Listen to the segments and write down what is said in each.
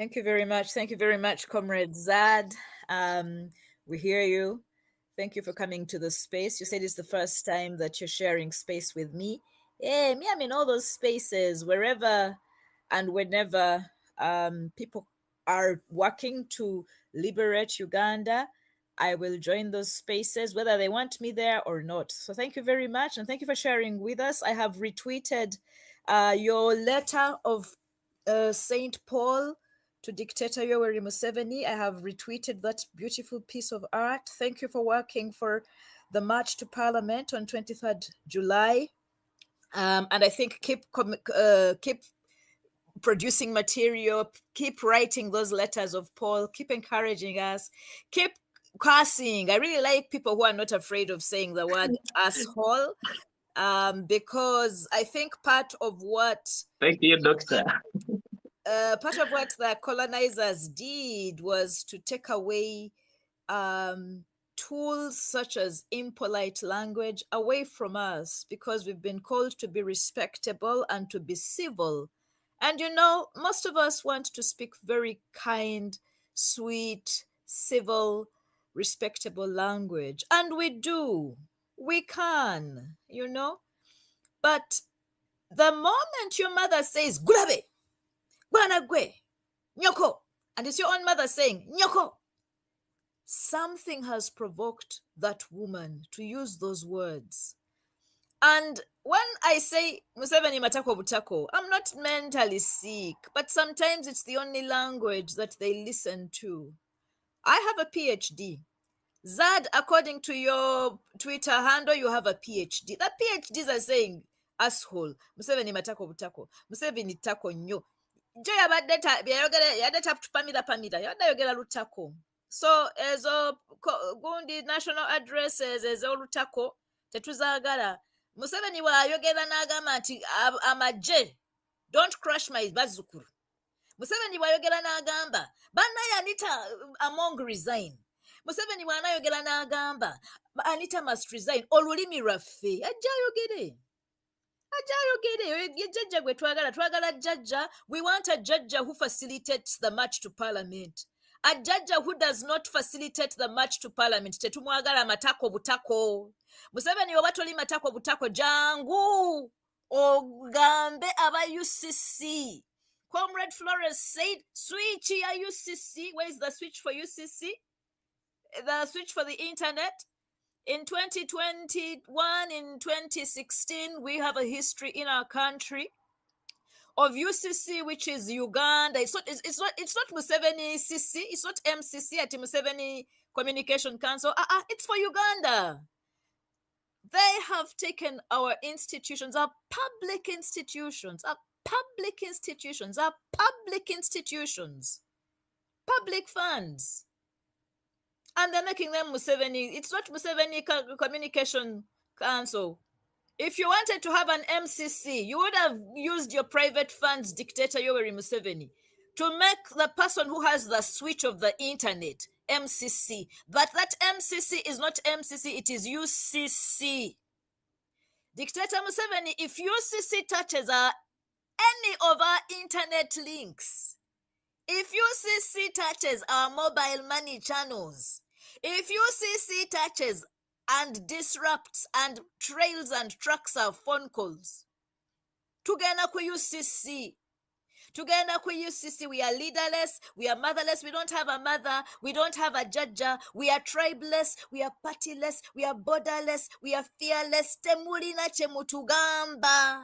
Thank you very much. Thank you very much, Comrade Zad. We hear you. Thank you for coming to the space. You said it's the first time that you're sharing space with me. Yeah, me, I'm in all those spaces, wherever and whenever people are working to liberate Uganda. I will join those spaces, whether they want me there or not. So thank you very much. And thank you for sharing with us. I have retweeted your letter of St. Paul to Dictator Yoweri Museveni. I have retweeted that beautiful piece of art. Thank you for working for the March to Parliament on 23rd July. And I think keep producing material, keep writing those letters of Paul, keep encouraging us, keep cursing. I really like people who are not afraid of saying the word asshole, because I think part of what Thank you, Doctor. part of what the colonizers did was to take away tools such as impolite language away from us, because we've been called to be respectable and to be civil. And most of us want to speak very kind, sweet, civil, respectable language. And we do. We can. But the moment your mother says, Gulabe, Gwanagwe, Nyoko, and it's your own mother saying, Nyoko, something has provoked that woman to use those words. And when I say Museveni matako butako, I'm not mentally sick, but sometimes it's the only language that they listen to. I have a PhD. Zad, according to your Twitter handle, you have a PhD. The PhDs are saying asshole, Museveni matako butako, Museveni tako nyo. Jo yabadde tapamira yabadde ayogera lutako. So ezo gundi national addresses ezo lutako tetuzaagala. Museveni bw'ayogera n'agamba nti amagye don't crush my bazzukulu. Museveni bw'ayogera n'agamba bannayye Anita Among resign. Museveni bw'anayogera n'agamba Anita must resign. Olulimi lwaffe ajja ayogere. Jajja gwe twagala jajja. We want a jajja who facilitates the march to parliament. A jajja who does not facilitate the march to parliament. Tetumwagala matako butako. Museveni oba toli matako butako jangu ogambe aba UCC. Comrade Flores said, switch ya UCC. Where is the switch for UCC? The switch for the internet? In 2021, in 2016, we have a history in our country of UCC, which is Uganda. It's not Museveni CC. It's not MCC at Museveni Communication Council. It's for Uganda. They have taken our institutions, our public institutions, public funds. And they're making them Museveni. It's not Museveni Communication Council. If you wanted to have an MCC, you would have used your private funds, Dictator Yoweri Museveni, to make the person who has the switch of the internet MCC. But that MCC is not MCC, it is UCC. Dictator Museveni, if UCC touches any of our internet links, if UCC touches our mobile money channels, if UCC touches and disrupts and trails and tracks our phone calls, tugenda ku UCC. We are leaderless, we are motherless, we don't have a mother, we don't have a judge, we are tribeless, we are partyless, we are borderless, we are fearless. Temulina kye mutugamba.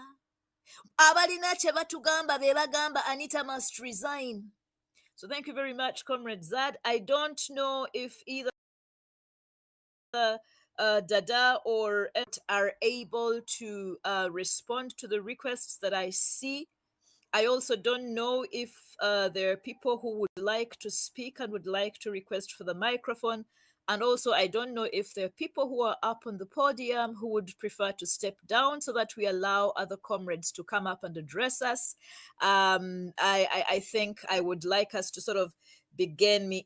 Abalina kye batugamba be bagamba Anita must resign. So thank you very much, Comrade Zad. I don't know if either Dada or Ed are able to respond to the requests that I see. I also don't know if there are people who would like to speak and would like to request for the microphone. And also, I don't know if there are people who are up on the podium who would prefer to step down so that we allow other comrades to come up and address us. I think I would like us to sort of begin,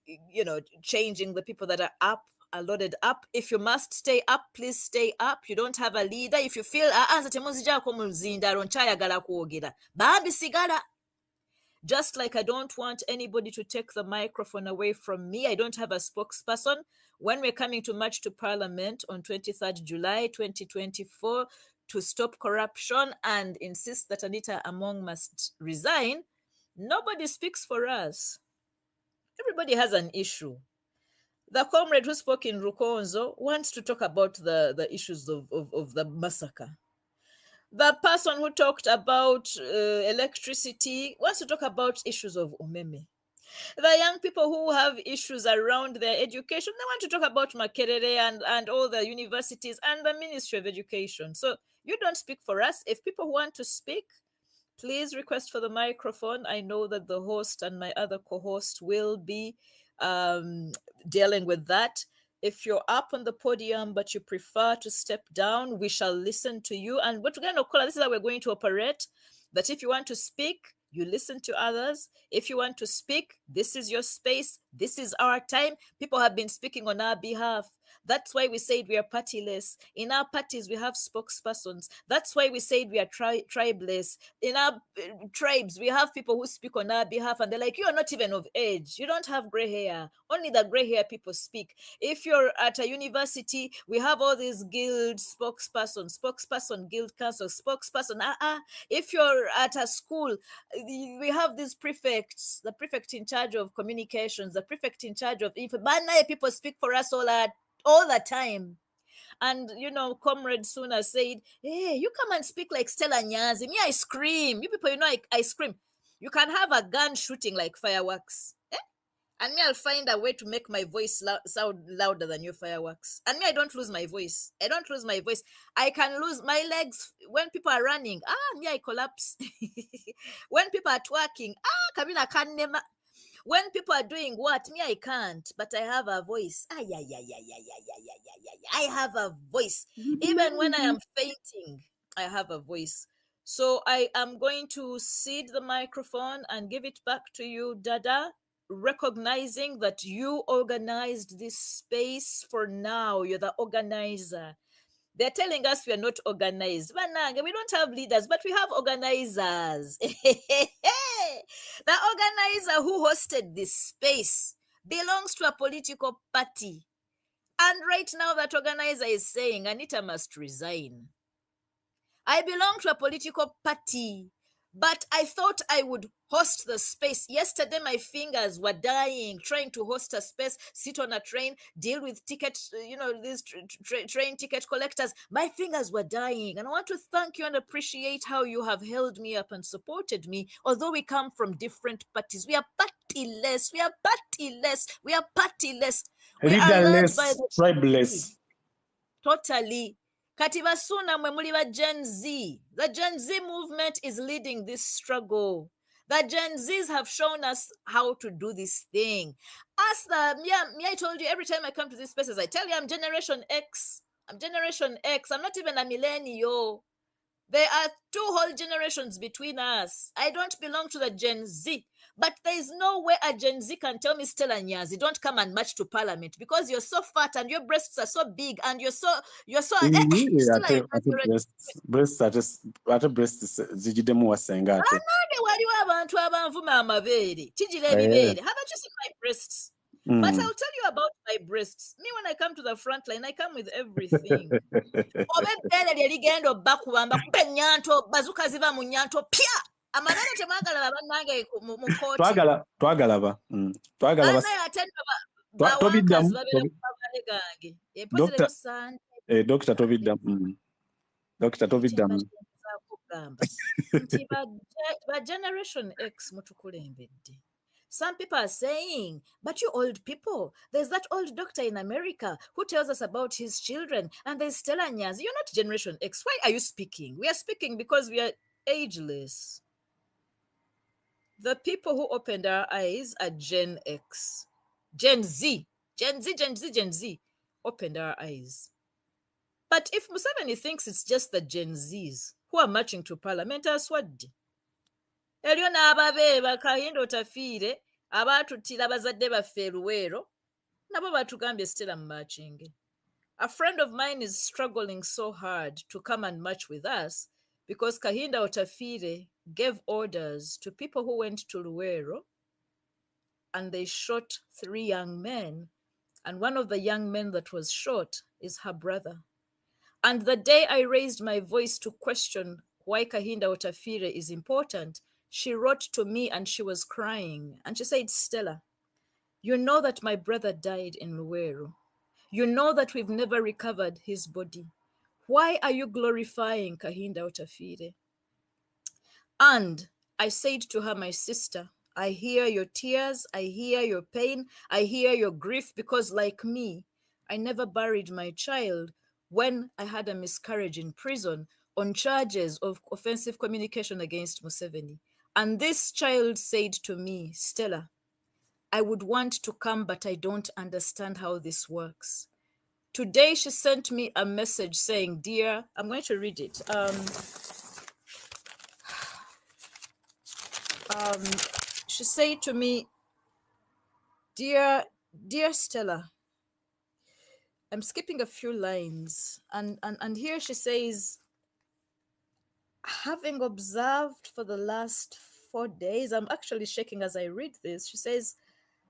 changing the people that are up, are loaded up. If you must stay up, please stay up. You don't have a leader. If you feel, bambi sigala. Just like I don't want anybody to take the microphone away from me. I don't have a spokesperson. When we're coming to march to Parliament on 23rd July 2024 to stop corruption and insist that Anita Among must resign, nobody speaks for us. Everybody has an issue. The comrade who spoke in Rukonzo wants to talk about the issues of the massacre. The person who talked about electricity wants to talk about issues of umeme. The young people who have issues around their education, they want to talk about Makerere and all the universities and the Ministry of Education. So you don't speak for us. If people want to speak, please request for the microphone. I know that the host and my other co-host will be dealing with that. If you're up on the podium but you prefer to step down, we shall listen to you. And what we're going to call, this is how we're going to operate. That if you want to speak, you listen to others. If you want to speak, this is your space. This is our time. People have been speaking on our behalf. That's why we said we are partyless. In our parties, we have spokespersons. That's why we said we are tribeless. In our tribes, we have people who speak on our behalf, and they're like, you are not even of age. You don't have gray hair. Only the gray hair people speak. If you're at a university, we have all these guild spokesperson, guild council, spokesperson. If you're at a school, we have these prefects, the prefect in charge of communications, the prefect in charge of info. But people speak for us all the time. And Comrade Suna said, hey, you come and speak like Stella Nyazi. Me, I scream. You people, I scream. You can have a gun shooting like fireworks. And me, I'll find a way to make my voice sound louder than your fireworks. And me, I don't lose my voice. I can lose my legs when people are running. Me, I collapse. When people are twerking, Kabila can never. When people are doing what? Me, I can't, but I have a voice. I have a voice. Even when I am fainting, I have a voice. So I am going to cede the microphone and give it back to you, Dada, recognizing that you organized this space for now. You're the organizer. They're telling us we are not organized. We don't have leaders, but we have organizers. The organizer who hosted this space belongs to a political party. And right now that organizer is saying Anita must resign. I belong to a political party, but I thought I would host the space. Yesterday, my fingers were dying trying to host a space, sit on a train, deal with tickets, these train ticket collectors. My fingers were dying. And I want to thank you and appreciate how you have held me up and supported me. Although we come from different parties, we are partyless. We are partyless. We are partyless. We are led by the tribeless. Totally. Katiba Suna mwe Gen Z. The Gen Z movement is leading this struggle. The Gen Zs have shown us how to do this thing. I told you every time I come to these spaces, I tell you I'm Generation X. I'm not even a millennial. There are two whole generations between us. I don't belong to the Gen Z. But there is no way a Gen Z can tell me, Stella Nyazi, don't come and march to Parliament because you're so fat and your breasts are so big and you're so breasts are just breasts zijidemu wasenga ate. Waliwo abantu abanvuma amabeere kijira ebibeere. Haven't you seen my breasts? But I'll tell you about my breasts. Me, when I come to the front line, I come with everything. Obebeere lye ligenda obbakubamba kuba ennyanto bazuka ziva mu nnyanto pya. Amanene temwagala bannange mu kooti. Twagala ba. Bawakazi babeera ku mabale gange. Dr. Tobiddamu. Dr. Tobiddamu. Nti ba Generation X mutukulembedde. Some people are saying, but you old people, there's that old doctor in America who tells us about his children, and there's Stella Nyazi. You're not Generation X. Why are you speaking? We are speaking because we are ageless. The people who opened our eyes are Gen X. Gen Z opened our eyes. But if Museveni thinks it's just the Gen Zs who are marching to Parliament, aswadde. Elyo n'ababeeba Kayindo Otafiire abaatuttira bazadde baffe Luweero nabo batugambye Stella marching. A friend of mine is struggling so hard to come and march with us because Kahinda Otafiire gave orders to people who went to Luero, and they shot 3 young men. And one of the young men that was shot is her brother. And the day I raised my voice to question why Kahinda Otafire is important, she wrote to me and she was crying. And she said, Stella, you know that my brother died in Luero. You know that we've never recovered his body. Why are you glorifying Kahinda Otafire? And I said to her, my sister, I hear your tears, I hear your pain, I hear your grief, because like me, I never buried my child when I had a miscarriage in prison on charges of offensive communication against Museveni. And this child said to me, Stella, I would want to come, but I don't understand how this works. Today, she sent me a message saying, dear, I'm going to read it. She said to me, dear Stella, I'm skipping a few lines. And here she says, having observed for the last 4 days, I'm actually shaking as I read this. She says,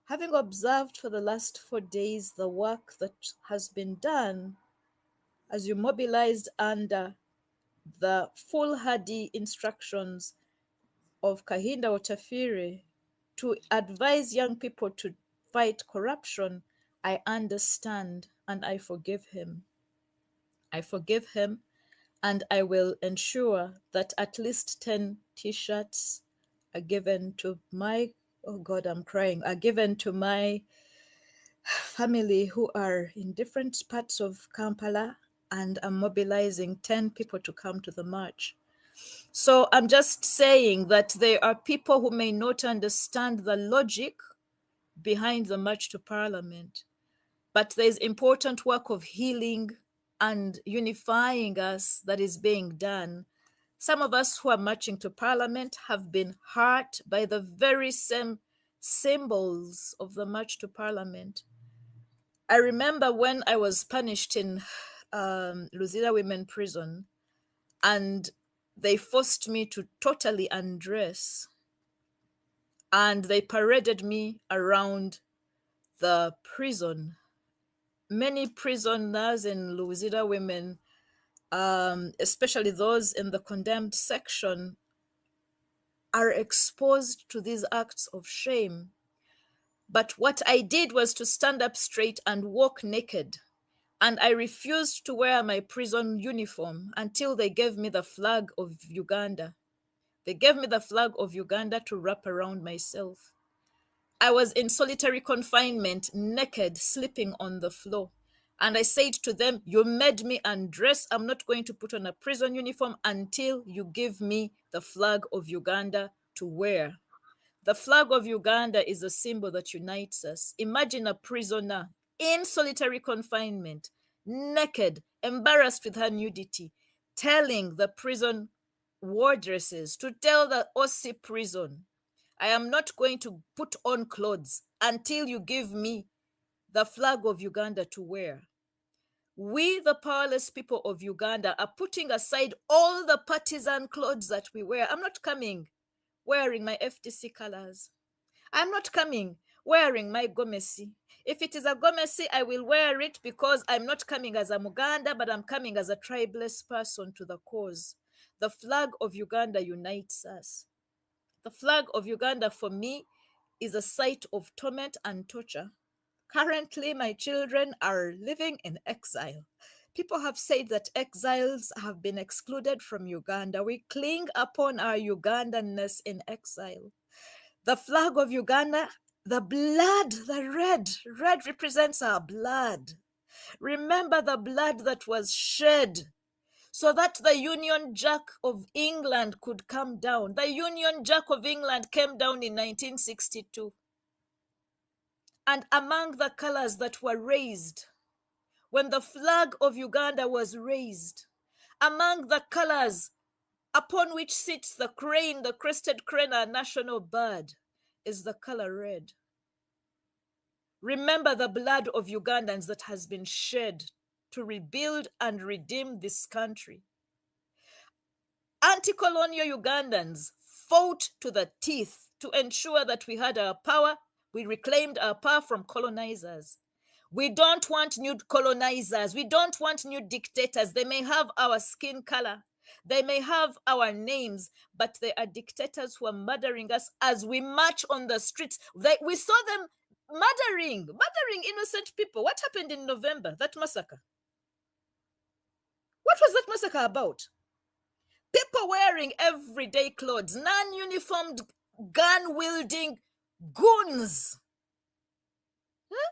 having observed for the last 4 days the work that has been done as you mobilized under the foolhardy instructions of Kahinda Otafire to advise young people to fight corruption, I understand and I forgive him. I forgive him, and I will ensure that at least 10 t-shirts are given to my, oh God, I'm crying, are given to my family who are in different parts of Kampala, and I'm mobilizing 10 people to come to the march. So I'm just saying that there are people who may not understand the logic behind the march to parliament, but there's important work of healing and unifying us that is being done. Some of us who are marching to parliament have been hurt by the very same symbols of the march to parliament. I remember when I was punished in Luzira Women Prison, and they forced me to totally undress, and they paraded me around the prison. Many prisoners in Luzira Women, especially those in the condemned section, are exposed to these acts of shame. But what I did was to stand up straight and walk naked. And I refused to wear my prison uniform until they gave me the flag of Uganda. They gave me the flag of Uganda to wrap around myself. I was in solitary confinement, naked, sleeping on the floor. And I said to them, you made me undress. I'm not going to put on a prison uniform until you give me the flag of Uganda to wear. The flag of Uganda is a symbol that unites us. Imagine a prisoner in solitary confinement, naked, embarrassed with her nudity, telling the prison wardresses to tell the OC prison, I am not going to put on clothes until you give me the flag of Uganda to wear. We, the powerless people of Uganda, are putting aside all the partisan clothes that we wear. I'm not coming wearing my FTC colors. I'm not coming wearing my gomesi. If it is a gomesi, I will wear it because I'm not coming as a Muganda, but I'm coming as a tribeless person to the cause. The flag of Uganda unites us. The flag of Uganda for me is a site of torment and torture. Currently, my children are living in exile. People have said that exiles have been excluded from Uganda. We cling upon our Ugandanness in exile. The flag of Uganda, the blood, the red represents our blood. Remember the blood that was shed so that the Union Jack of England could come down. The Union Jack of England came down in 1962. And among the colors that were raised, when the flag of Uganda was raised, among the colors upon which sits the crane, the crested crane, our national bird, is the color red. Remember the blood of Ugandans that has been shed to rebuild and redeem this country. Anti-colonial Ugandans fought to the teeth to ensure that we had our power. We reclaimed our power from colonizers. We don't want new colonizers. We don't want new dictators. They may have our skin color. They may have our names, but they are dictators who are murdering us as we march on the streets. We saw them murdering innocent people. What happened in November, that massacre? What was that massacre about? People wearing everyday clothes, non-uniformed, gun-wielding goons. Huh?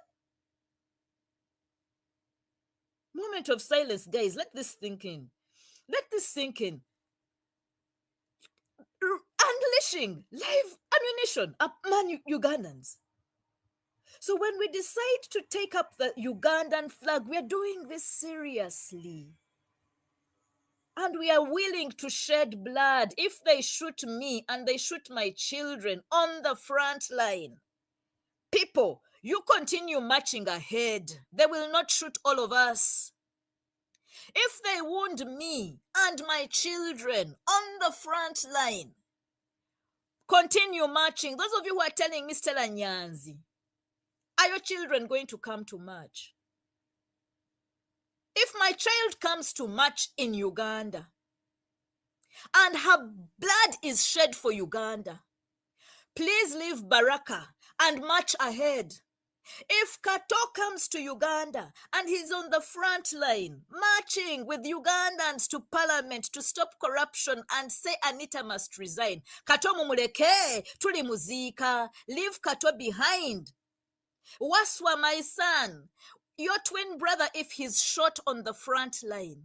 Moment of silence, guys. Let this sink in. Let this sink in. Unleashing live ammunition among Ugandans. So when we decide to take up the Ugandan flag, we are doing this seriously. And we are willing to shed blood if they shoot me and they shoot my children on the front line. People, you continue marching ahead. They will not shoot all of us. If they wound me and my children on the front line, continue marching. Those of you who are telling me, Stella Nyanzi, are your children going to come to march? If my child comes to march in Uganda and her blood is shed for Uganda, please leave Baraka and march ahead. If Kato comes to Uganda and he's on the front line, marching with Ugandans to parliament to stop corruption and say Anita must resign, Kato mumuleke, tuli muzika, leave Kato behind. Waswa, my son, your twin brother, if he's shot on the front line,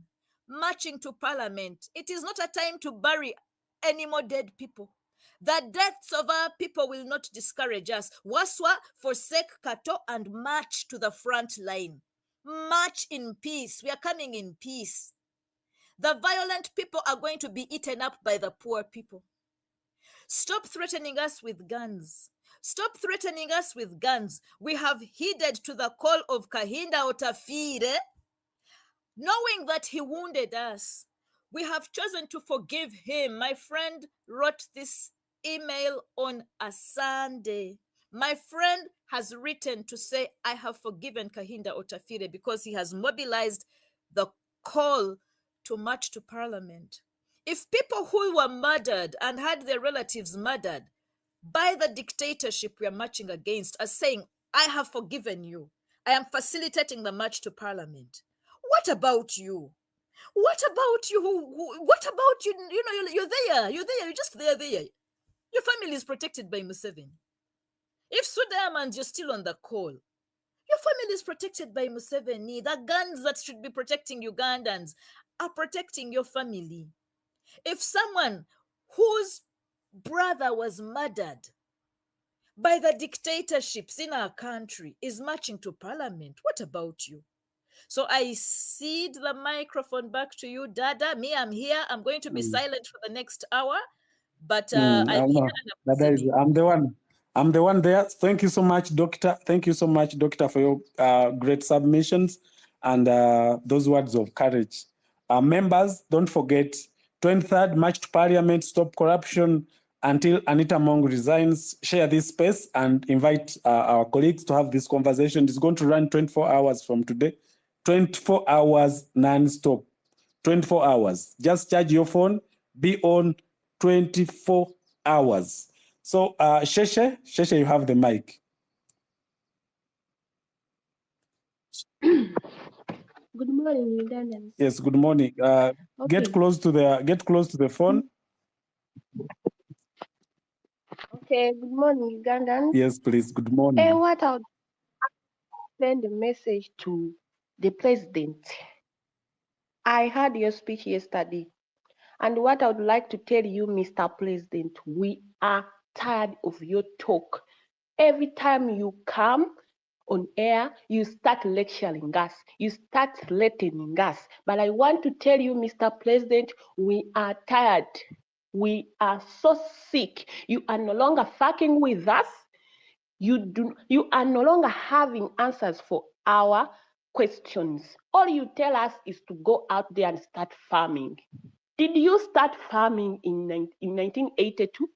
marching to parliament, it is not a time to bury any more dead people. The deaths of our people will not discourage us. Waswa, forsake Kato and march to the front line. March in peace. We are coming in peace. The violent people are going to be eaten up by the poor people. Stop threatening us with guns. Stop threatening us with guns. We have heeded to the call of Kahinda Otafire, knowing that he wounded us. We have chosen to forgive him. My friend wrote this email on a Sunday. My friend has written to say, I have forgiven Kahinda Otafire because he has mobilized the call to march to parliament. If people who were murdered and had their relatives murdered by the dictatorship we are marching against are saying, I have forgiven you, I am facilitating the march to parliament, what about you? What about you? What about you? You know, you're there. You're just there. Your family is protected by Museveni. If Sudaimans, you're still on the call. Your family is protected by Museveni. The guns that should be protecting Ugandans are protecting your family. If someone whose brother was murdered by the dictatorships in our country is marching to parliament, what about you? So I cede the microphone back to you, Dada. Me, I'm here. I'm going to be silent for the next hour, but I'm here and I'm listening. I'm the one there. Thank you so much, Doctor. Thank you so much, Doctor, for your great submissions and those words of courage. Members, don't forget, 23rd March to Parliament, stop corruption until Anita Mong resigns. Share this space and invite our colleagues to have this conversation. It's going to run 24 hours from today. 24 hours non-stop. 24 hours. Just charge your phone, be on 24 hours. So, Sheshe, you have the mic. Good morning, Ugandans. Yes, good morning. Okay. Get close to the phone. Okay, good morning, Ugandans. Yes, please. Good morning. And what I'll send a message to the president. I heard your speech yesterday, and what I would like to tell you, Mr. President, we are tired of your talk. Every time you come on air, you start lecturing us, you start threatening us. But I want to tell you, Mr. President, we are tired. We are so sick. You are no longer fucking with us. You are no longer having answers for our questions. All you tell us is to go out there and start farming. Did you start farming in 1982?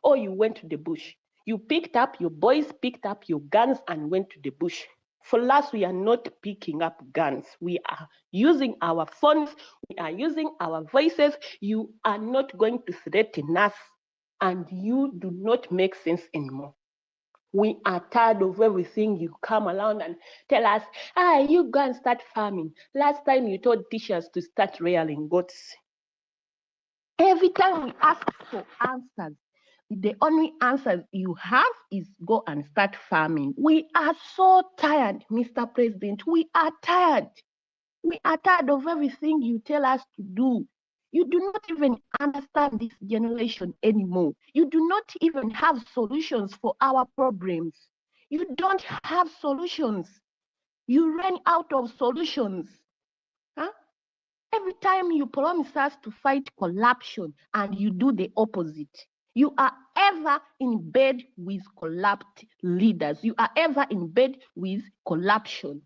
or you went to the bush. You picked up, your boys picked up your guns and went to the bush. For us, we are not picking up guns. We are using our phones. We are using our voices. You are not going to threaten us, and you do not make sense anymore. We are tired of everything. You come around and tell us, you go and start farming. Last time you told teachers to start rearing goats. Every time we ask for answers, the only answers you have is go and start farming. We are so tired, Mr. President. We are tired. We are tired of everything you tell us to do. You do not even understand this generation anymore. You do not even have solutions for our problems. You don't have solutions. You ran out of solutions. Huh? Every time you promise us to fight corruption and you do the opposite, you are ever in bed with corrupt leaders. You are ever in bed with corruption.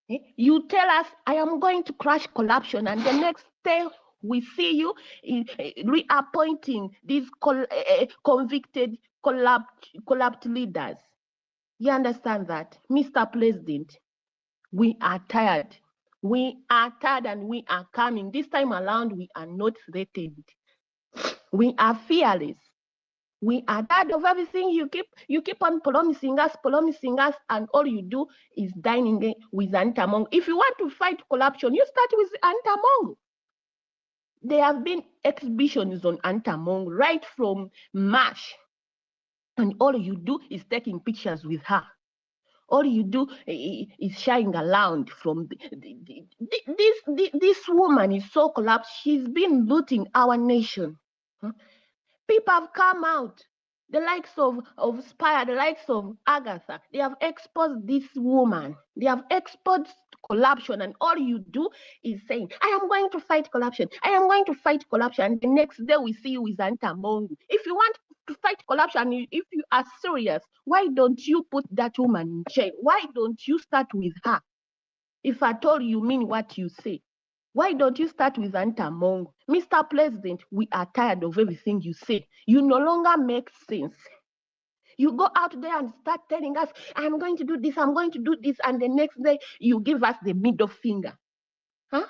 You tell us, I am going to crush corruption, and the next day we see you reappointing these convicted corrupt leaders. You understand that? Mr. President, we are tired. We are tired and we are coming. This time around, we are not threatened. We are fearless. We are tired of everything you keep on promising us, and all you do is dining with Antamong. If you want to fight corruption, you start with Antamong. There have been exhibitions on Antamong right from March, and all you do is taking pictures with her. All you do is shying around from this woman is so corrupt. She's been looting our nation. People have come out, the likes of Spire, the likes of Agatha. They have exposed this woman. They have exposed corruption, and all you do is saying, I am going to fight corruption. I am going to fight corruption. And the next day we see you with Antamongu. If you want to fight corruption, if you are serious, why don't you put that woman in jail? Why don't you start with her? If at all you mean what you say, why don't you start with Antamong? Mr. President, we are tired of everything you say. You no longer make sense. You go out there and start telling us, I'm going to do this, I'm going to do this, and the next day you give us the middle finger. Huh?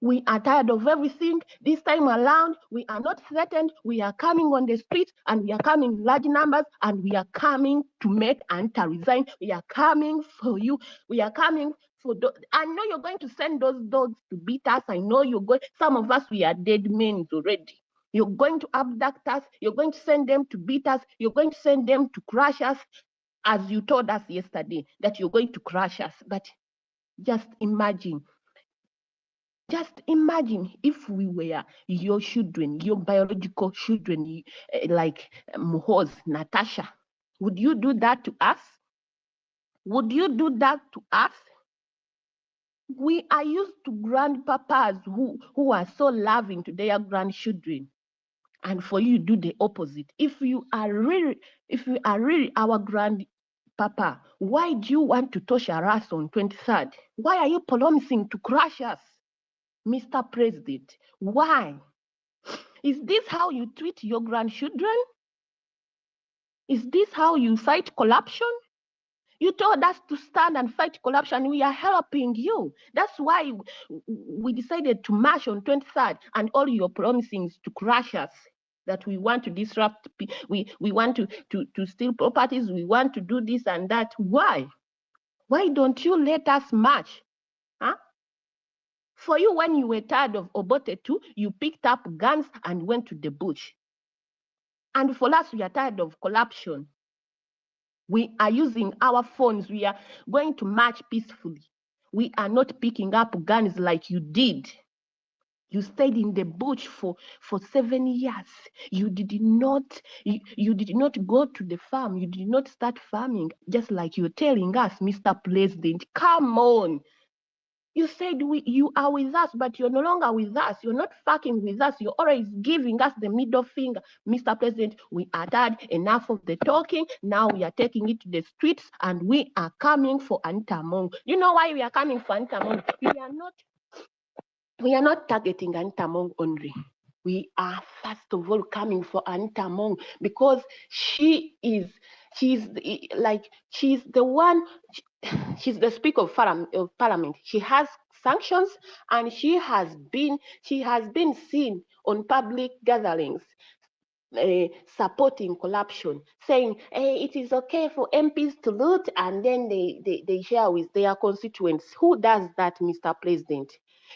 We are tired of everything. This time around, we are not threatened. We are coming on the streets, and we are coming in large numbers, and we are coming to make Anta resign. We are coming for you. We are coming for I know you're going to send those dogs to beat us. I know you're going. Some of us, we are dead men already. You're going to abduct us. You're going to send them to beat us. You're going to send them to crush us, as you told us yesterday that you're going to crush us. But just imagine. Just imagine if we were your children, your biological children, like Muhoz, Natasha. Would you do that to us? Would you do that to us? We are used to grandpapas who are so loving to their grandchildren. And for you to do the opposite. If you are really our grandpapa, why do you want to torture us on 23rd? Why are you promising to crush us? Mr. President, why? Is this how you treat your grandchildren? Is this how you fight corruption? You told us to stand and fight corruption. We are helping you. That's why we decided to march on 23rd, and all your promising is to crush us. That we want to disrupt, we want to steal properties, we want to do this and that. Why? Why don't you let us march? Huh? For you, when you were tired of Obote too, you picked up guns and went to the bush. And for us, we are tired of corruption. We are using our phones. We are going to march peacefully. We are not picking up guns like you did. You stayed in the bush for 7 years. You did not go to the farm. You did not start farming, just like you're telling us, Mr. President. Come on. You said you are with us, but you're no longer with us. You're not fucking with us. You're always giving us the middle finger. Mr. President, we are tired. Enough of the talking. Now we are taking it to the streets, and we are coming for Antamong. You know why we are coming for Antamong? We are not targeting Antamong only. We are first of all coming for Anita Among because she's the one, she's the Speaker of Parliament. She has sanctions, and she has been seen on public gatherings supporting corruption, saying it is okay for MPs to loot and then they share with their constituents. Who does that, Mr. President?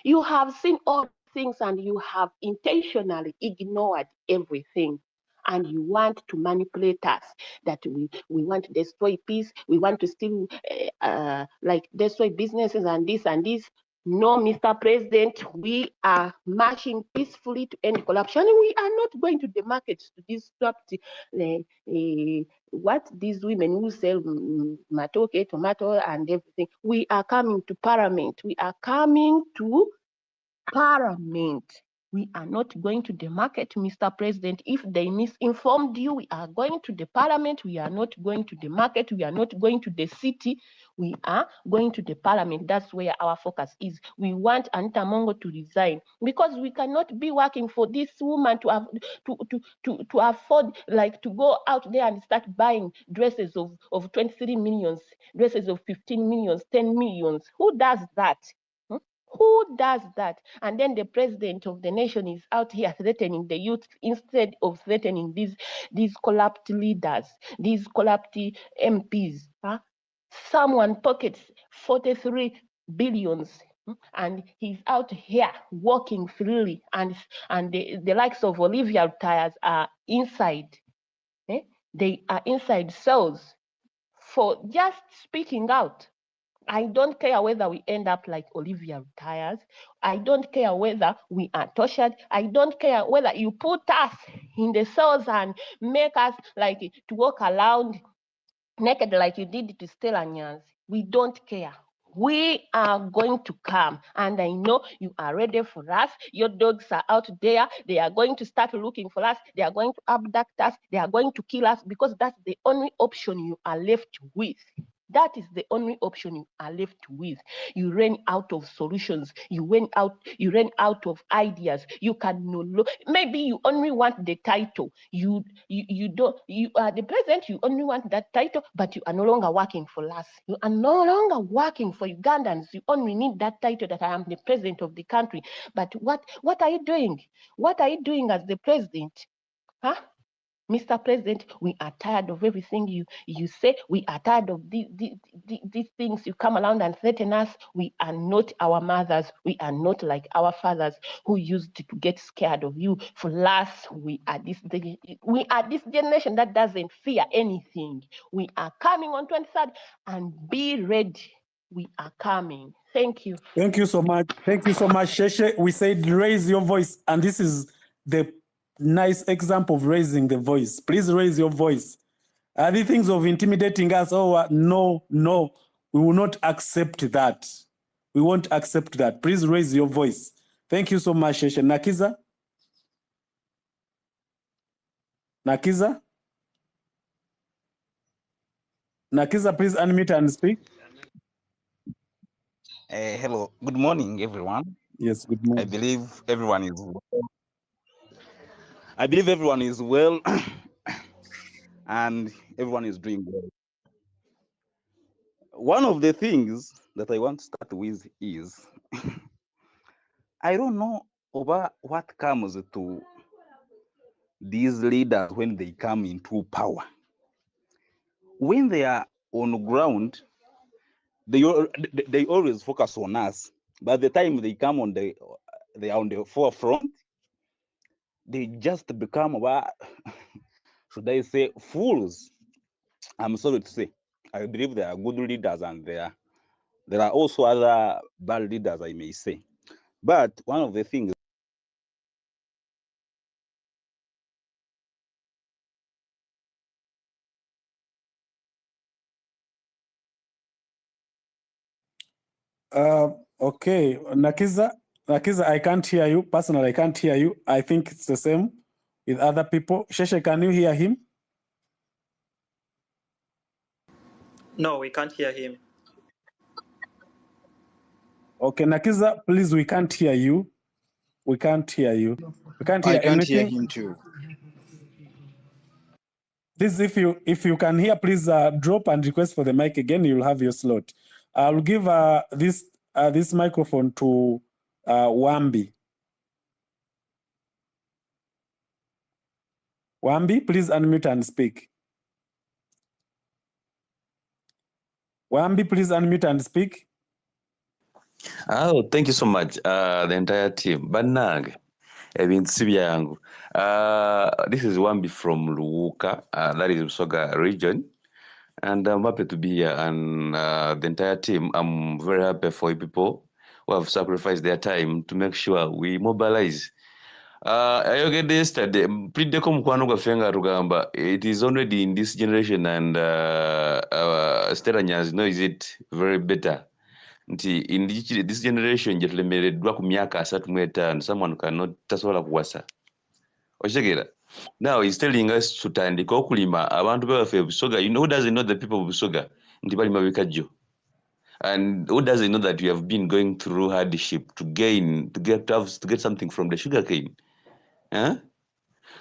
You have seen all things and you have intentionally ignored everything. And you want to manipulate us, that we want to destroy peace, we want to still destroy businesses and this and this. No, Mr. President, we are marching peacefully to end corruption. We are not going to the markets to disrupt what these women who sell matoke, tomato, and everything. We are coming to Parliament. We are coming to Parliament. We are not going to the market, Mr. President. If they misinformed you, we are going to the Parliament. We are not going to the market. We are not going to the city. We are going to the Parliament. That's where our focus is. We want Anita Mongo to resign because we cannot be working for this woman to have to afford, like, to go out there and start buying dresses of 23 millions, dresses of 15 millions, 10 millions. Who does that? Who does that? And then the president of the nation is out here threatening the youth instead of threatening these corrupt leaders, these corrupt MPs. Huh? Someone pockets 43 billions and he's out here walking freely, and the likes of Olivia Tires are inside. They are inside cells for just speaking out. I don't care whether we end up like Olivia Tires. I don't care whether we are tortured. I don't care whether you put us in the cells and make us like to walk around naked like you did to Stella Nyanzi. We don't care. We are going to come, and I know you are ready for us. Your dogs are out there. They are going to start looking for us. They are going to abduct us. They are going to kill us because that's the only option you are left with. That is the only option you are left with. You ran out of solutions. You ran out of ideas. You can no longer. Maybe you only want the title. You are the president. You only want that title, but you are no longer working for us. You are no longer working for Ugandans. You only need that title that I am the president of the country. But what are you doing? What are you doing as the president? Huh? Mr. President, we are tired of everything you say. We are tired of these things. You come around and threaten us. We are not our mothers. We are not like our fathers who used to get scared of you. For us, we are this generation that doesn't fear anything. We are coming on 23rd, and be ready. We are coming. Thank you. Thank you so much. Thank you so much, Sheshe. We said raise your voice, and this is the nice example of raising the voice. Please raise your voice. The things of intimidating us, no, we will not accept that. We won't accept that. Please raise your voice. Thank you so much, Sheshe. Nakiza? Nakiza, please unmute and speak. Hello, good morning, everyone. Yes, good morning. I believe everyone is well. And everyone is doing well. One of the things that I want to start with is I don't know over what comes to these leaders when they come into power. When they are on ground, they always focus on us. By the time they come they are on the forefront, they just become should I say fools. I'm sorry to say. I believe there are good leaders and there are also other bad leaders, I may say. But one of the things okay, Nakiza, I can't hear you. Personally, I can't hear you. I think it's the same with other people. Sheshe, can you hear him? No, we can't hear him. Okay, Nakiza, please, we can't hear you. We can't hear you. We can't hear I can't hear anything. him too. Please, if you can hear, please drop and request for the mic again. You'll have your slot. I'll give this microphone to Wambi. Wambi, please unmute and speak. Wambi, please unmute and speak. Oh, thank you so much, the entire team. Banag, ebintu si byangu. This is Wambi from Luwuka, that is Busoga region, and I'm happy to be here. And the entire team, I'm very happy for you people who have sacrificed their time to make sure we mobilize. Ayogedde yesterday, mpiddeko mukwano gwaffe nga tugamba it is already in this generation, and Stellanyans knows it very better. In this generation gye tulemereddwa ku myaka 35 someone cannot tasobola kuwasa okitegeera. Now he's telling us tutandika okulima abantu baffe Busoga. You know, who doesn't know the people of Busoga nti balima bikajjo, and who doesn't know that we have been going through hardship to get something from the sugarcane, huh?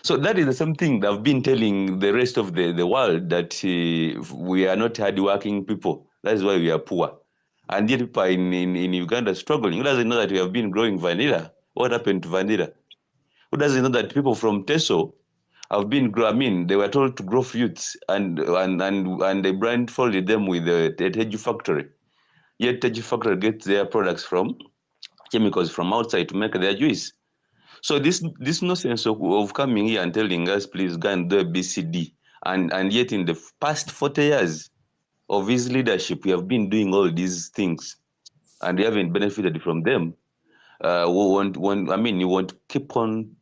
So that is the same thing that I've been telling the rest of the world, that we are not hardworking people. That is why we are poor. And yet people in Uganda are struggling. Who doesn't know that we have been growing vanilla? What happened to vanilla? Who doesn't know that people from Teso have been they were told to grow fruits, and they blindfolded them with a Teju factory. Yet Teju factory gets their products from chemicals from outside to make their juice. So this nonsense of coming here and telling us, please go and do a BCD, and yet in the past 40 years of his leadership, we have been doing all these things, and we haven't benefited from them. You want to keep on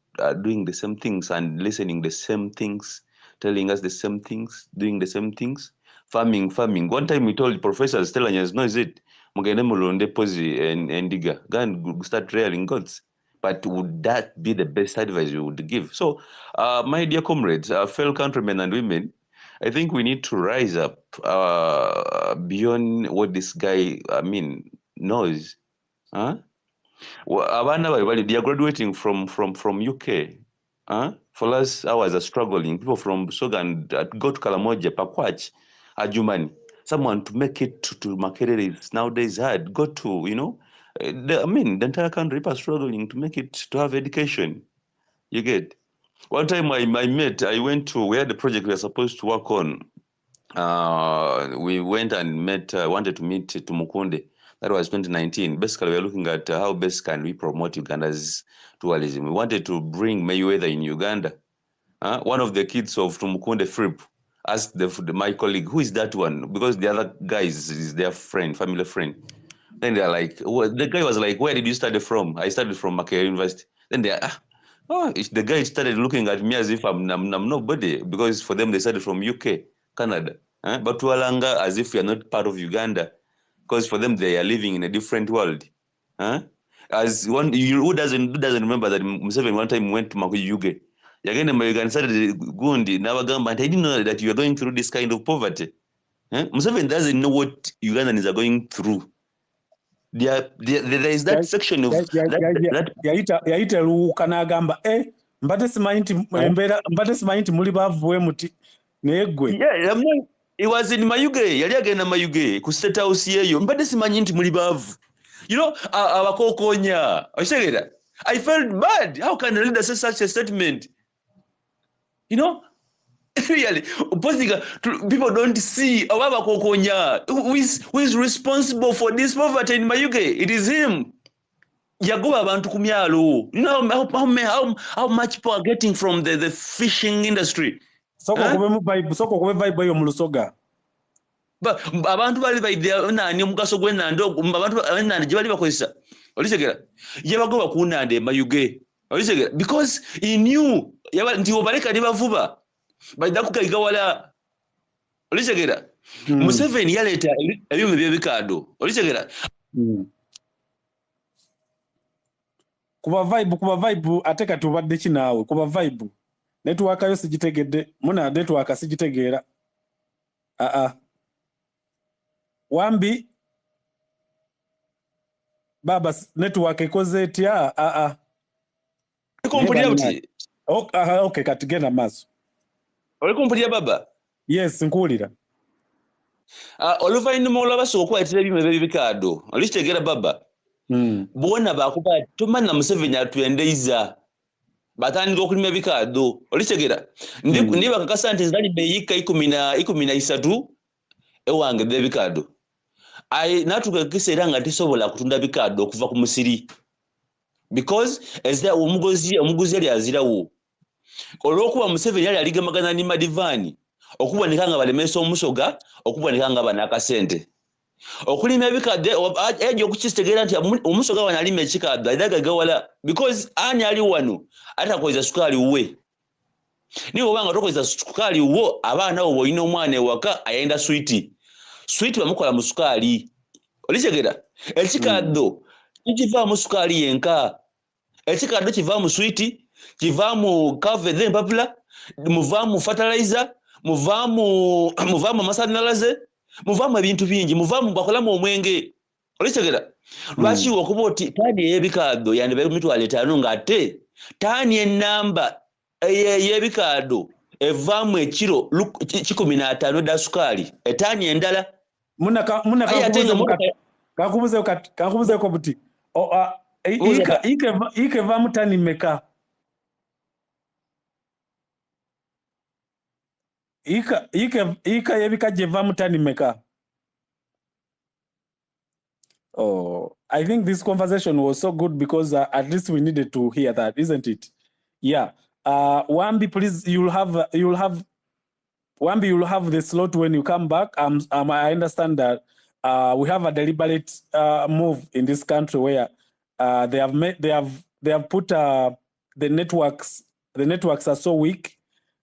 doing the same things and listening the same things, telling us the same things, doing the same things. Farming. One time we told professors, telling us, no, is it? Mugende mulonde pozi and digger. Go and start rearing gods. But would that be the best advice you would give? So, my dear comrades, fellow countrymen and women, I think we need to rise up beyond what this guy, knows. Huh? Well, they are graduating from UK. For us, hours are struggling. People from Sogan go to Kalamoja, Pakwach, Ajumani. Someone to make it to Makerere is nowadays hard. Go to, the entire country people are struggling to make it to have education. You get. One time we had a project we were supposed to work on. We went and wanted to meet Tumukunde. That was 2019. Basically, we were looking at how best can we promote Uganda's tourism. We wanted to bring Mayweather in Uganda. One of the kids of Tumukunde Fripp asked my colleague, who is that one? Because the other guy is their friend, family friend. Then they're like, the guy was like, where did you study from? I studied from Makerere University. Then they're, the guy started looking at me as if I'm nobody, because for them they started from UK, Canada. But Tualanga as if we are not part of Uganda, because for them they are living in a different world. As one, who doesn't remember that Museveni one time went to Makuyuge. Again, Uganda started Gundi, Navagamba, and I didn't know that you are going through this kind of poverty. Museveni doesn't know what Ugandans are going through. There is that section of that. Yaita Luwuka n'agamba mbadde simanyi nti muli baavu bwe muti naye ggwe. Yeah, it was in Mayuge. Yali agenda Mayuge ku state house yeyo. Mbadde simanyi nti muli baavu. Abakokonya. I felt bad. How can a leader say such a statement? Really, people don't see Abakokonya. Who is responsible for this poverty in Mayuge? It is him. Yagoba abantu ku myalo. You know how much people are getting from the fishing industry. Soko kube vibe yo mu Lusoga. Abantu bali baidde nani omugaso gw'ennanda abantu ennanda gye bali bakozesa olitegera ye bagoba ku nnanda Mayuge olitegera because he knew nti obaleka ne bavuba baidda kugayiga wala olitegera Museveni yaleeta ebyuma by'ebikaado olitegera kuba vibe ate kati obadde ki naawe kuba vibe network yo sigitegedde muna network sigitegeera Wambi baba network ekoze etya Kumpulira buti. Okay, katugenda maaso. Oli kumpulira baba? Yes, nkuwulira. Oluvannyuma olw'abasooka okuwaitira ebyuma eby'ebikaado oli kitegeera baba? Bwona baakuba tomanna Museveni atwendeiza batandika okulima ebikaado oli kitegeera? Ndibakakasa nti zalima eyika 13 ewange by'ebikaado. Natuuka ekiseera nga tisobola kutunda bikaado okuva ku musiri because omuguzi yali azirawo olw'okuba Museveni yali aligemagana ne Madivaani okuboneka nga balemesa omusoga okuboneka nga banakasente okulima ebikaado ejo okukitegeera nti omusoga wano alima ekikaado ayagagawala because ani ali wano atakozesa sukaali we niwe obanga tokozesa sukaali wo abaana bo boyina omwana ewaka ayenda switi bamukola mu sukaali olikitegeera ekikaado kivaamu sukaali yenka ekikaado kivaamu switi kivaamu kavede empapula muvaamu fertilizer muvaamu amasanalaze muvaamu ebintu bingi muvaamu bakolamu omwenge olikitegeera lwaki okuba oti taani ey'ebikaado yandibayo mitwalo 5 ng'ate taani ennamba ey'ebikaado evaamu ekiro 15 edda sukaali etaani endala kakubuzeeko buti ika evaamu taani mmeka? Ika y'ebikajjo evaamu taani mmeka? I think this conversation was so good because at least we needed to hear that, isn't it? Yeah. Wambi, please, you'll have the slot when you come back. I understand that we have a deliberate move in this country where they have put the networks are so weak.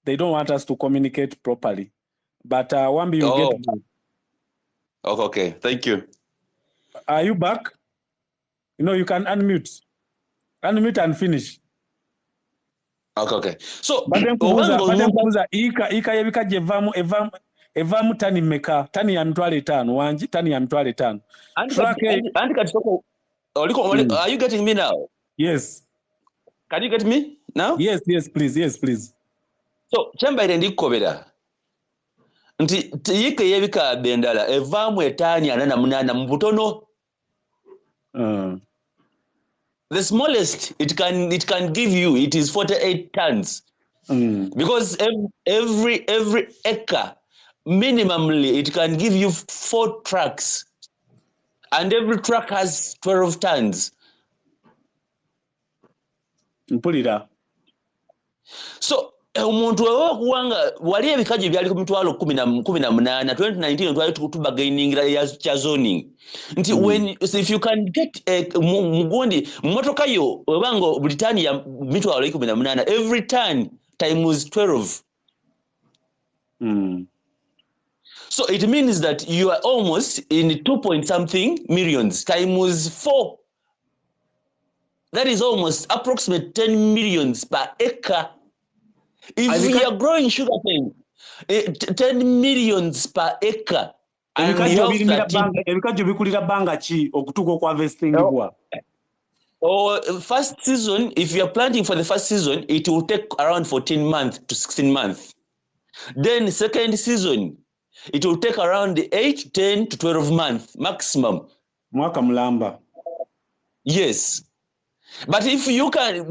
They don't want us to communicate properly. But Wambi, you get back. Okay, thank you. Are you back? You can unmute and finish. Okay. So, kubuza ika yebikaje evaamu tani mmeka? Tani ya mitwalo 5 wanji, tani ya mitwalo 5. Are you getting me now? Yes. Can you get me now? Yes, please. So, kyembaire ndikukobera nti ika y'ebikaado endala evaamu 5.48 mu butono. The smallest it can give you is 48 tons. Because every acre minimally it can give you 4 trucks, and every truck has 12 tons. Mpulira. So omuntu okuwanga wali ebikaji byali ku mitwalo 18 2019 twali tubagainingira ya zoning nti if you can get mugundi motoka yo obango Britani ya mitwalo 18 every ton times 12. So it means that you are almost in 2.something millions times 4. That is almost approximate 10 millions per acre. If we are growing sugarcane, 10 millions per acre. Ebikajjo bikulira banga ki okutuuka okwa first season, if you are planting for the first season, it will take around 14 months to 16 months. Then second season, it will take around 8, 10 to 12 months maximum. Mwaka mulamba. Yes. But if you can,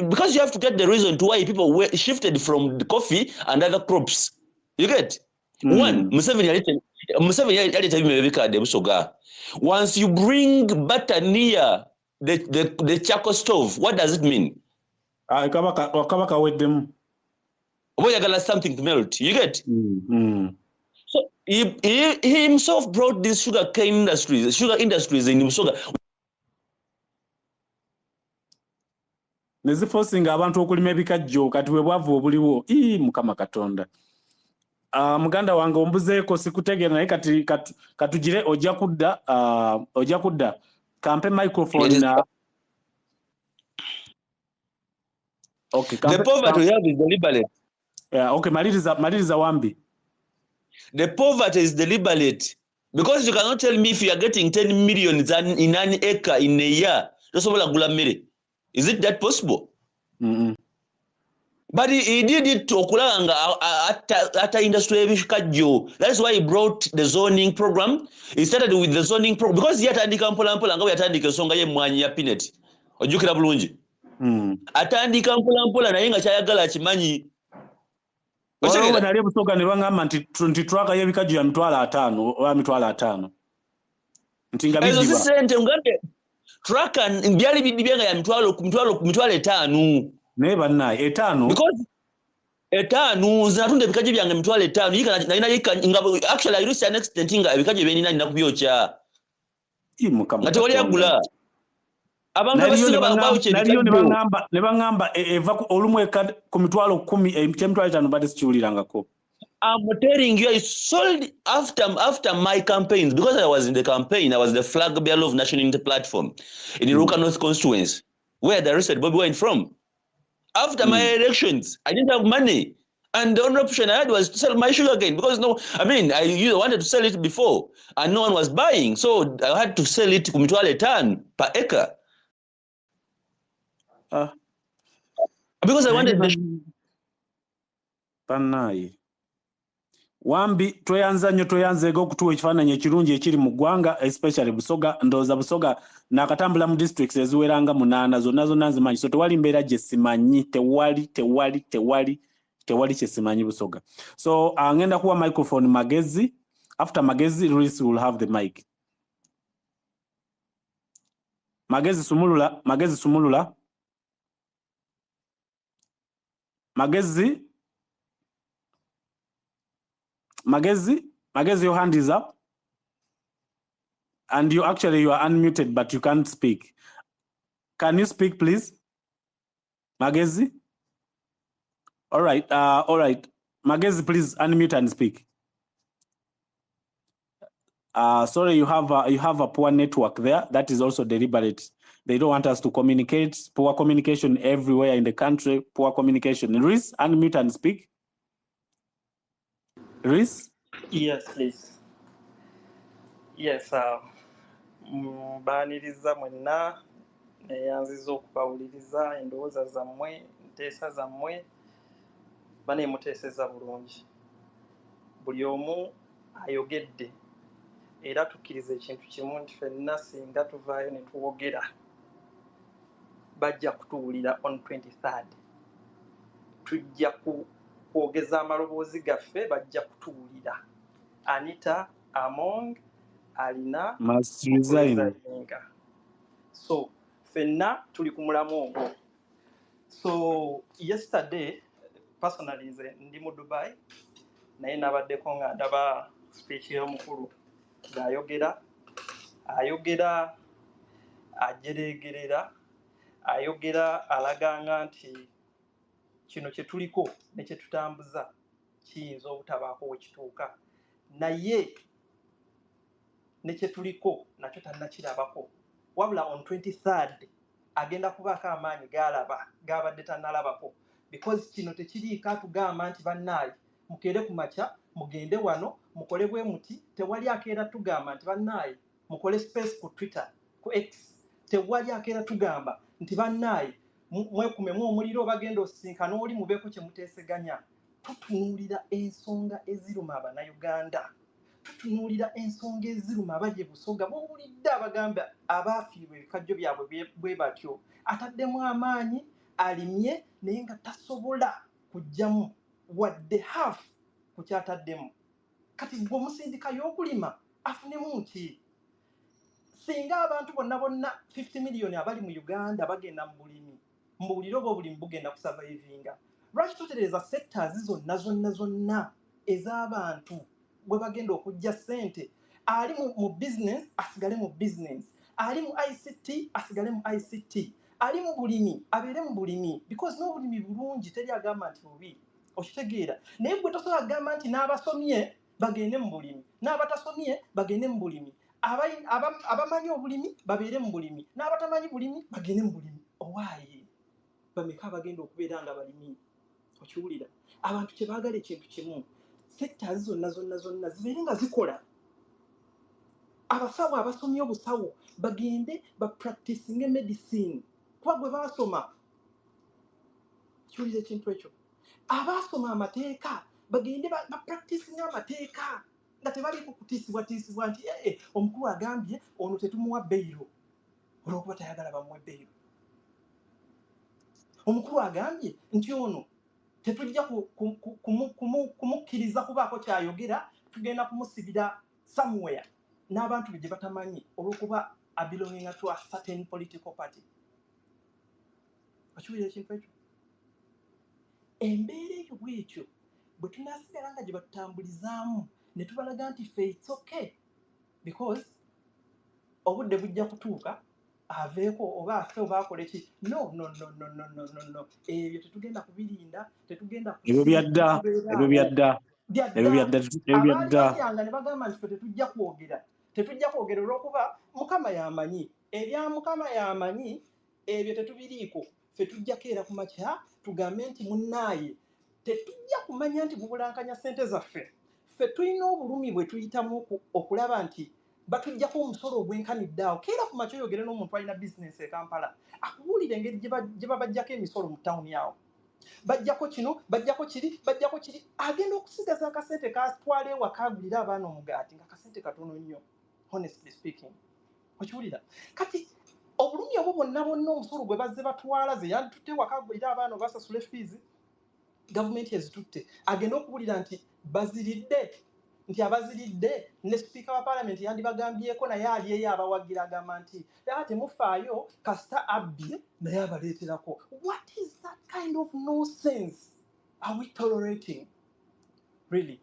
because you have to get the reason to why people were shifted from the coffee and other crops. You get? One, Museveni once you bring butter near the charcoal stove, what does it mean? Something to melt. You get? So he himself brought these sugar industries in Musoga. Nezifosinga abantu okulima ebikajjo kati we bwavu obuliwo mukama katonda. Muganda wange ombuzeeko sikutegeera naye kati katugire ojja kudda kampe microphone na okay, the poverty we have is deliberate. Okay, maliriza Wambi. The poverty is deliberate because you cannot tell me if you are getting 10 million in an acre in a year tosobola gula mmere. Is it that possible? But he did it to okulanga at industry ebishikajjo. That's why he brought the zoning program. He started with the zoning program because he atandika mpola nga yatandika ensonga y'emmwanyi ya peanut. Ojjukira bulungi. Atandika mpola naye nga kyayagala akimanyi. Waliwo nali Busoga ne bangamba nti twaka y'ebikajjo ya 5,000 oba 5,000. Nti nga bidiba. Ezo si ssente ngate traka byali bidibyenga ya 5,000. Naye bannaye 5. Because 5 zinatunda ebikajjo byange 5,000 yika nalina yika nga actually I reached an extent nga ebikajjo byenina nina kubyokya. Nga tewali agula. Abantu abasinga bawucha ebikajjo. Ne bangamba eva olumu eka ku 10,000 5,000 bade sikiwulirangako. I'm telling you, I sold after my campaigns because I was in the campaign. I was the flag bearer of National Unity Platform in the Ruka North constituency, where the arrested Bobby Wine from. After my elections, I didn't have money, and the only option I had was to sell my sugar again because I wanted to sell it before, and no one was buying, so I had to sell it kumtwale ton per acre. Because I wanted the Panai. Wambi tweyanzeego okutuwa ekifaananyi ekirungi ekiri mu ggwanga especially Busoga ndowooza Busoga n'akatambula mu districts eziweranga 8 zonna nzimanyi so tewali mbeera gye simanyi tewali kye simanyi Busoga so ngenda kuwa microphone Magezi after Magezi Luis will have the mic. Magezi sumulula Magezi, your hand is up. And you are unmuted, but you can't speak. Can you speak, please? Magezi? All right. Magezi, please unmute and speak. Sorry, you have a poor network there. That is also deliberate. They don't want us to communicate. Poor communication everywhere in the country. Poor communication. Reese, unmute and speak. Reese? Yes, please. Yes, mbaaniriza mwenna neyanziza okubawuliriza endowooza zammwe nteesa zammwe baneemuteeseza bulungi buli omu ayogedde era tukkiriza ekintu kimu nti ffenna singa tuvaayo ne tuwogera bajja kutuwulira on 23rd tujja kwogeza amaloboozi gaffe bajja kutuwulira Anita Among alina must resign. So ffenna tuli ku mulamu ogwo. So yesterday personally nze ndi mu Dubai naye nabaddeko nga ndaba speech y'omukulu ayogera ajeregerera ayogera alaganga nti kino kye tuliko ne kye tutambuza kiyinza obutabaako we kituuka naye ne kye tuliko nakyo tannakirabako wabula on 23rd agenda kubaako amaanyi gabadde tannalabako because kino tekiriiko atugamba nti bannaayi mukeere ku makya mugende wano mukole bwe muti tewali akeera tugamba nti bannaayi mukole space ku Twitter ku X tewali akeera tugamba nti bannaayi mwekumemu omuliro bagenda osisinkana oli mubeeko kye muteeseganya tutunuulira ensonga eziruma Abannayuganda tutunuulira ensonga eziruma abaje Busoga bw'owulidde abagamba abaafiirwa ebikajjo byabwe bwe batyo ataddemu amaanyi alimye naye nga tasobola kujjamu wadde half ku kyataddemu kati gwe omusindika y'okulima afunemu ki singa abantu bonna 50 miliyoni abali mu Uganda bagenda mu bulimi mbuliro obulimi bugenda kusurvivinga lwaki tutereeza sectors zonna ez'abantu bwe bagenda okujja ssente ali mu business asigale mu business ali mu ICT asigale mu ICT ali mu bulimi abeere mu bulimi because n'obulimi bulungi teri agamba nti bubi okitegeera naye gwe tosobola kugamba nti n'abasomye bagende mu bulimi n'abatasomye bagende mu bulimi abamanyi obulimi babeere mu bulimi n'abatamanyi bulimi bagende mu bulimi owaaye bameka abagenda okubeera nga balimi okiwulira abantu kye baagala ekintu kimu sectors zonna zibeere nga zikola abasawo abasomye obusawo bagende ba practicing medicine kuba gwe basoma kiwulira ekintu ekyo abaasoma amateeka bagende bapracticing amateeka nga tebaliiko kutiisibwatiisibwa nti omukulu agambye ono tetumuwa beyiro olwokuba tayagala bamuwe beyiro. Omukulu agambye nti ono tetujja kumukkiriza kubaako kyayogera, tugenda kumusibira somewhere n'abantu be gye batamanyi olwokuba abelonging to a certain political party. Bakiwulira ekintu ekyo. Embeera eyo bwekyo bwe tunaasigala nga gye batutambulizaamu ne tubalaga nti ffe it's okay because obudde bujja kutuuka aveeko oba afe oba akole ki. No. Ebyo tetugenda kubirinda, tetugenda Ebyo byadda. abaali balyanga ne bagamba nti ffe tetujja kwogera olw'okuba Mukama y'amanyi. Ebya Mukama y'amanyi ebyo tetubiriiko. Ffe tujjako era ku makya tugambe nti munnaaye tetujja kumanya nti mubulankanya ssente zaffe. Ffe tulina obulumi bwe tuyitamu okulaba nti batujjako omusolo ogwenkanidde awo. Keera ku makya oyogere n'omuntu alina bizinensi e Kampala akubuulira engeri gye babajjako emisolo mu tawuni awo. Bajjako kino, bajjako kiri, agenda okusigaza akasente katwala ewaka agulira abaana omugaati nga kasente katono nnyo, honestly speaking. Okiwulira? Kati obulumi obwo bonna omusolo gwe bazze batwala ze yatutte ewaka agulira abaana obasasula fees, gavumenti ezitutte, agenda okuwulira nti baziridde, nti abaziridde ne sipiika wa paalamenti yandibagambyeko naye ali eyo abawagira agamba nti temufaayo kasita abbye naye abaleeterako. What is that kind of nonsense are we tolerating? Really?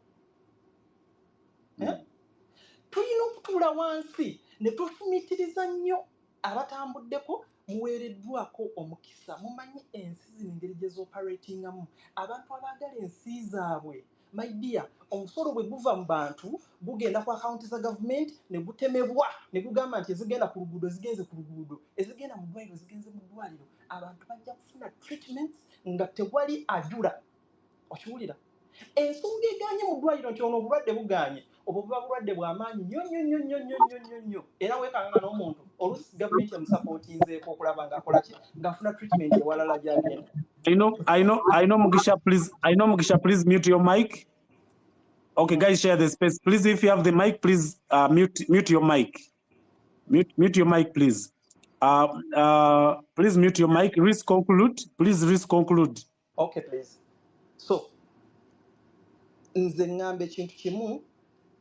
Tulina okutuula wansi ne tufumitiriza nnyo abatambuddeko muweereddwako omukisa. Mumanyi ensi zino engeri gye z'operatingamu. Abantu abaagala ensi zaabwe, my dear, omusolo bwe guva mu bantu gugenda ku akaunti za gavumenti ne gutemebwa ne gugamba nti ezigenda ku luguudo zigenze ku luguudo, ezigenda mu ddwaliro zigenze mu ddwaliro. Abantu bajja kufuna treatments nga tewali ajula. Okiwulira? Ensonga eganye mu ddwaliro nti ono obulwadde buganye, obwo buba bulwadde bw'amaanyi nnyo era weekanga n'omuntu oluusi gavumenti emusapootinzeeko okulaba ng'akola ki, ng'afuna treatment ewalala gy'agenda. I know Mugisha, please mute your mic. Okay, guys, share the space. Please, if you have the mic, please mute your mic. Mute your mic, please. Please mute your mic. Conclude. Please conclude. Okay, please. So, nze ngamba ekintu kimu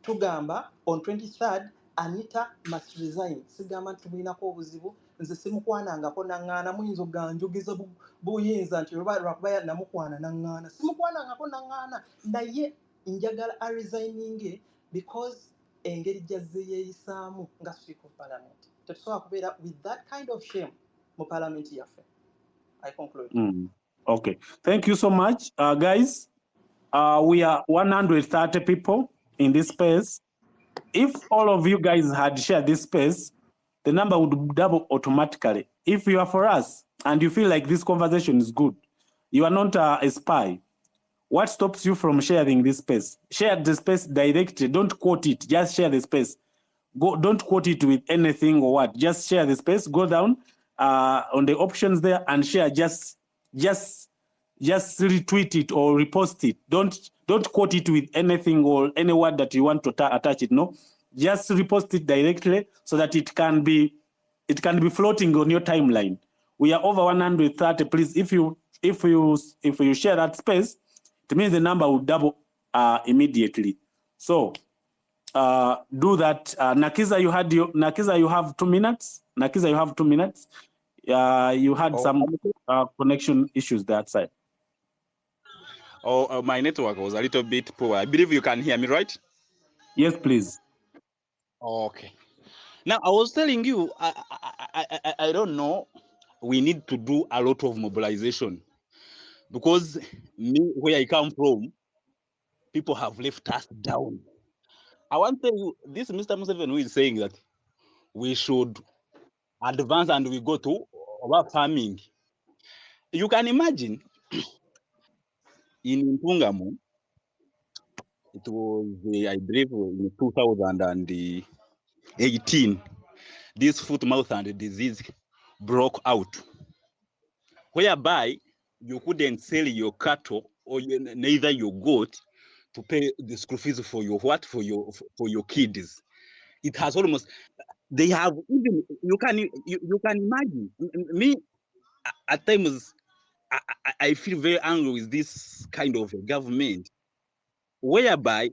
tugamba on 23rd Anita must resign. Sigamba nti tulinako obuzibu, nze simukwanangako naŋŋaana, muyinza oganjogeza buyinza nti lwakuba namukwana naŋŋaana. Simukwanangako naŋŋaana, naye njagala resigning because engeri gyazze yeeyisaamu nga Speaker of Parliament. Tetusobola kubeera with that kind of shame mu Parliament yaffe. I conclude. Okay. Thank you so much, guys. We are 130 people in this space. If all of you guys had shared this space, the number would double automatically. If you are for us and you feel like this conversation is good, you are not a spy. What stops you from sharing this space? Share the space directly. Don't quote it. Just share the space. Don't quote it with anything or what. Just share the space. Go down on the options there and share. Just retweet it or repost it. Don't quote it with anything or any word that you want to attach it. No, just repost it directly so that it can be floating on your timeline. We are over 130. Please, if you share that space, it means the number will double immediately. So do that. Nakiza, you have 2 minutes. Nakiza, you have 2 minutes. You had some connection issues that side. My network was a little bit poor. I believe you can hear me, right? Yes, please. Okay. Now, I was telling you, I don't know. We need to do a lot of mobilization because where I come from, people have left us down. I want to tell you, this Mr. Museveni who is saying that we should advance and we go to farming. You can imagine in Mpungamu, it was, I believe, in 2018, this foot, mouth, and disease broke out, whereby you couldn't sell your cattle or neither your goat to pay the school fees for your what for your kids. It has almost, they have even, you can imagine me at times. I feel very angry with this kind of government, whereby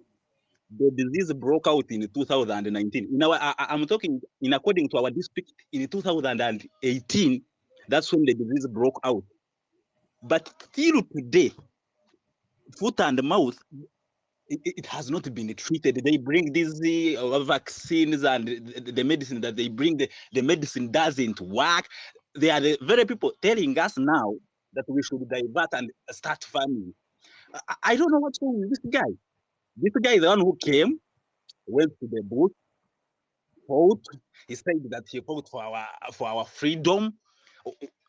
the disease broke out in 2019. I'm talking in according to our district in 2018. That's when the disease broke out. But till today, foot and mouth, it has not been treated. They bring these vaccines and the medicine that they bring, the medicine doesn't work. They are the very people telling us now that we should divert and start farming. I don't know what's wrong with this guy. This guy is the one who came, went to the bush, fought. He said that he fought for our freedom.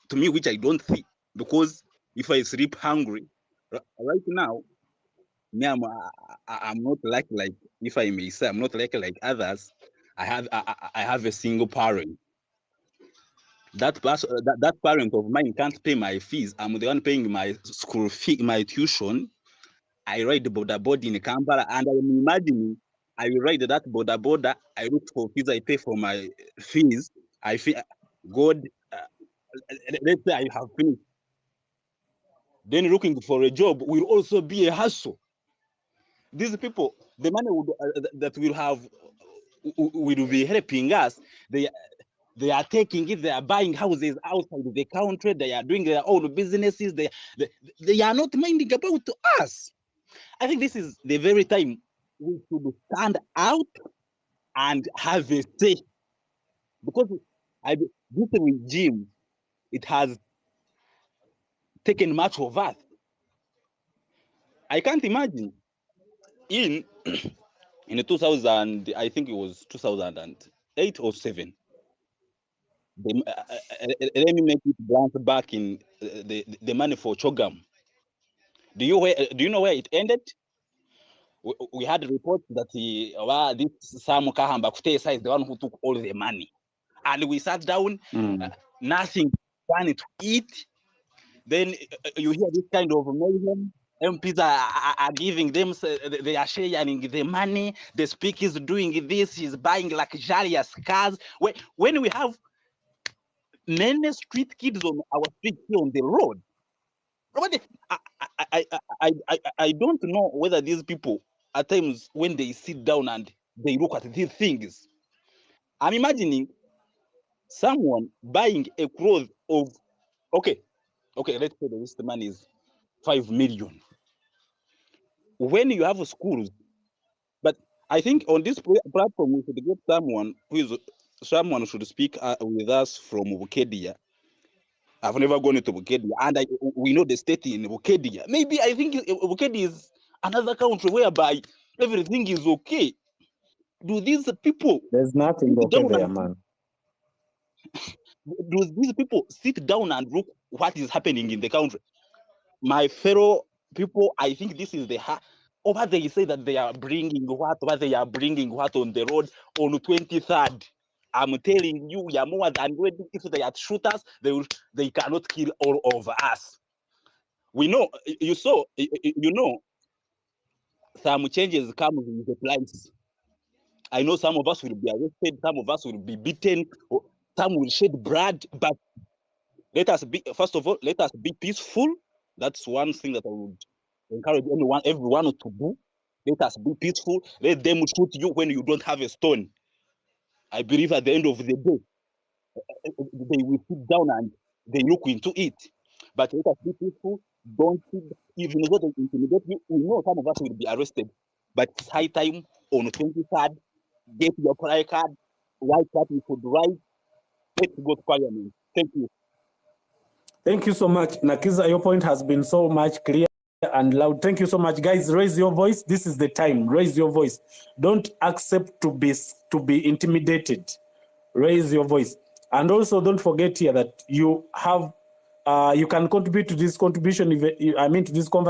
To me, which I don't think, because if I sleep hungry right now, me, I'm not like if I may say, I'm not like others. I have a single parent. That parent of mine can't pay my fees. I'm the one paying my school fee, my tuition. I ride the border in Kampala, and I'm imagining I will ride that border. I look for fees. I pay for my fees. I feel God. Let's say I have finished. Then looking for a job will also be a hassle. These people, the money that will have will be helping us. They are taking it. They are buying houses outside the country. They are doing their own businesses. They are not minding about us. I think this is the very time we should stand out and have a say, because this regime, it has taken much of us. I can't imagine in 2000, I think it was 2008 or 7. Let me make it glance back in the money for Chogam. Do you know where it ended? We had reports that this Sam Kahamba Kutesa is the one who took all the money, and we sat down, nothing funny to eat. Then you hear this kind of mayhem. MPs are giving them, they are sharing the money. The speaker is doing this, he's buying luxurious cars. When we have many street kids on our street here on the road, I don't know whether these people, at times when they sit down and they look at these things, I'm imagining someone buying a cloth of, okay, let's say the least money is 5 million. When you have schools, but I think on this platform we should get someone should speak with us from Bukedia. I've never gone into Bukedia, and we know the state in Bukedia. Maybe I think Bukedia is another country whereby everything is okay. Do these people? There's nothing okay there, man. Do these people sit down and look what is happening in the country? My fellow people, I think this is the over there. You say that they are bringing what on the road on the 23rd. I'm telling you, we are more than ready. If they are shooters, they cannot kill all of us. We know, some changes come with the price. I know some of us will be arrested, some of us will be beaten, some will shed blood, but first of all, let us be peaceful. That's one thing that I would encourage everyone to do. Let us be peaceful. Let them shoot you when you don't have a stone. I believe at the end of the day, they will sit down and they look into it. But let us be peaceful. Don't even go to intimidate you. We know some of us will be arrested, but it's high time on the 23rd. Get your prayer card. Write what you could write. Let's go to Parliament. Thank you. Thank you so much, Nakiza. Your point has been so much clear and loud. Thank you so much, guys. Raise your voice. This is the time. Raise your voice. Don't accept to be intimidated. Raise your voice. And also, don't forget here that you have you can contribute to this contribution. To this conversation.